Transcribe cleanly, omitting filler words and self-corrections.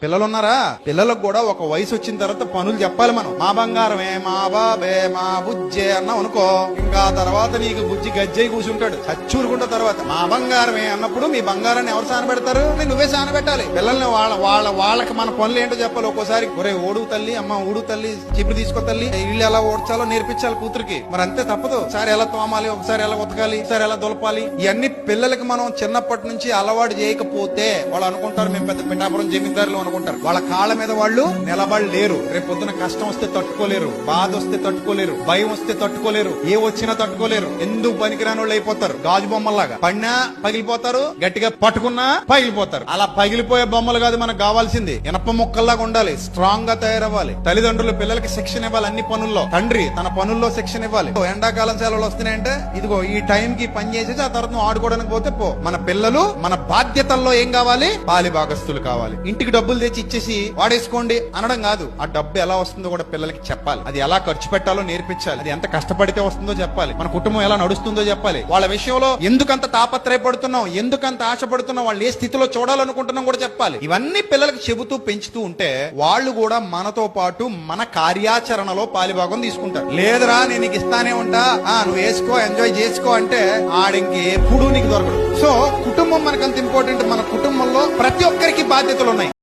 పిల్లలు ఉన్నారా? పిల్లలకు కూడా ఒక వయసు వచ్చిన తర్వాత పనులు చెప్పాలి మనం. మా బంగారమే, మా బాబే, మా బుజ్జే అన్నావు అనుకో, ఇంకా తర్వాత నీకు బుజ్జి గజ్జయి కూర్చుంటాడు చచ్చూరుకుంట. తర్వాత మా బంగారమే అన్నప్పుడు మీ బంగారాన్ని ఎవరు సానబెడతారు? నువ్వే సానబెట్టాలి. పిల్లల్ని వాళ్ళకి మన పనులు ఏంటో చెప్పాలి. ఒక్కోసారి ఒరే ఓడు తల్లి, అమ్మ ఊడు తల్లి, చిపురు తీసుకో తల్లి, ఇల్లు ఎలా ఓడ్చాలో నేర్పించాలి కూతురికి. మరి అంతే, తప్పదు. ఒకసారి ఎలా తోమాలి, ఒకసారి ఎలా ఉతకాలి, ఒకసారి ఎలా దులపాలి, ఇవన్నీ పిల్లలకి మనం చిన్నప్పటి నుంచి అలవాటు చేయకపోతే వాళ్ళు అనుకుంటారు మేము పెద్ద పిఠాపురం జమీందారులు అనుకుంటారు. వాళ్ళ కాళ్ళ మీద వాళ్ళు నిలబడలేరు. రేపు పొద్దున కష్టం వస్తే తట్టుకోలేరు, బాధ వస్తే తట్టుకోలేరు, భయం వస్తే తట్టుకోలేరు, ఏ వచ్చినా తట్టుకోలేరు. ఎందుకు పనికిరాని వాళ్ళు అయిపోతారు. గాజు బొమ్మల్లాగా పడినా పగిలిపోతారు, గట్టిగా పట్టుకున్నా పగిలిపోతారు. అలా పగిలిపోయే బొమ్మలు కాదు మనకు కావాల్సింది. ఇనప ముక్కల్లాగా ఉండాలి, స్ట్రాంగ్ గా తయారవ్వాలి. తల్లిదండ్రులు పిల్లలకి శిక్షణ ఇవ్వాలి. అన్ని పనుల్లో తండ్రి తన పనుల్లో శిక్షణ ఇవ్వాలి. ఎండాకాలం సెలవులు వస్తున్నాయంటే ఇదిగో ఈ టైం కి పని చేసేసి ఆ తర్వాత నువ్వు ఆడుకోవడానికి పోతే పో. మన పిల్లలు మన బాధ్యతల్లో ఏం కావాలి? పాలి భాగస్తులు కావాలి. ఇంటికి డబ్బులు తెచ్చి ఇచ్చేసి వాడేసుకోండి అనడం కాదు. ఆ డబ్బు ఎలా వస్తుందో కూడా పిల్లలకి చెప్పాలి. అది ఎలా ఖర్చు పెట్టాలో నేర్పించాలి. అది ఎంత కష్టపడితే వస్తుందో చెప్పాలి. మన కుటుంబం ఎలా నడుస్తుందో చెప్పాలి. వాళ్ళ విషయంలో ఎందుకంత తాపత్రయపడుతున్నాం, ఎందుకంత ఆశపడుతున్నాం, వాళ్ళు ఏ స్థితిలో చూడాలనుకుంటున్నాం కూడా చెప్పాలి. ఇవన్నీ పిల్లలకి చెబుతూ పెంచుతూ ఉంటే వాళ్ళు కూడా మనతో పాటు మన కార్యాచరణలో పాలిభాగం తీసుకుంటారు. లేదురా నేను నీకు ఇస్తానే ఉంటా, నువ్వు వేసుకో, ఎంజాయ్ చేసుకో అంటే ఆడింకి ఎప్పుడు నీకు దొరకడు. సో కుటుంబం మనకంత ఇంపార్టెంట్. మన కుటుంబంలో ప్రతి ఒక్కరికి బాధ్యతలు ఉన్నాయి.